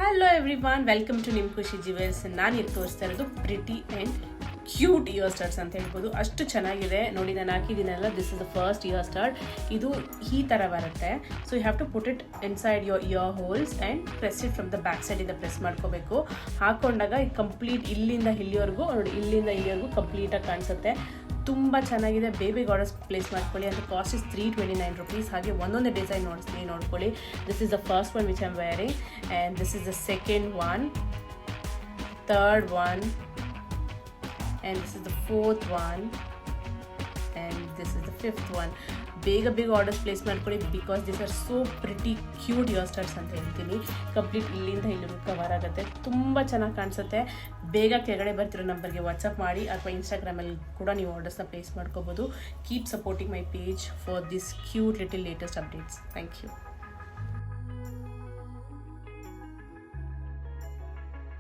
Hello everyone, welcome to ನಿಮ್ಮ Khushi jewels. ನಾನು ಇದು ತೋರಿಸ್ತಾ ಇರೋದು pretty and cute ear studs ಅಂತ ಹೇಳ್ಬೋದು. ಅಷ್ಟು ಚೆನ್ನಾಗಿದೆ ನೋಡಿ. ನಾನು ಹಾಕಿದ್ದೀನಲ್ಲ, this is the first ear start. ಇದು ಈ ಥರ ಬರುತ್ತೆ. So you have to put it inside your ear holes and press it from the back ಸೈಡಿಂದ ಪ್ರೆಸ್ ಮಾಡ್ಕೋಬೇಕು. ಹಾಕೊಂಡಾಗ ಕಂಪ್ಲೀಟ್ ಇಲ್ಲಿಂದ ಇಲ್ಲಿವರೆಗೂ ನೋಡಿ, ಇಲ್ಲಿಂದ ಇಲ್ಲಿವರೆಗೂ ಕಂಪ್ಲೀಟಾಗಿ ಕಾಣಿಸುತ್ತೆ. ತುಂಬ ಚೆನ್ನಾಗಿದೆ. ಬೇಬಿ ಆರ್ಡರ್ಸ್ ಪ್ಲೇಸ್ ಮಾಡ್ಕೊಳ್ಳಿ. ಅಂತ ಕಾಸ್ಟ್ ಇಸ್ 329 rupees. ಹಾಗೆ ಒಂದೊಂದೇ ಡಿಸೈನ್ ನೋಡ್ಕೊಳ್ಳಿ. This is the first one which I am wearing, and this is the second one, third one, and this is the fourth one, and this is the fifth one. ಬೇಗ orders place ಮಾಡ್ಕೊಳ್ಳಿ, because this are so pretty cute ear studs ಅಂತ ಹೇಳ್ತೀನಿ. Complete ಇಲ್ಲಿಂದ ಇಲ್ಲಿಗೂ cover ಆಗುತ್ತೆ. ತುಂಬ ಚೆನ್ನಾಗಿ ಕಾಣಿಸುತ್ತೆ. ಬೇಗ ಕೆಳಗಡೆ ಬರ್ತಿರೋ ನಂಬರ್ಗೆ ವಾಟ್ಸಪ್ ಮಾಡಿ ಅಥವಾ ಇನ್ಸ್ಟಾಗ್ರಾಮಲ್ಲಿ ಕೂಡ ನೀವು ಆರ್ಡರ್ಸ್ನ ಪ್ಲೇಸ್ ಮಾಡ್ಕೋಬೋದು. Keep supporting my page for this cute little latest updates. Thank you.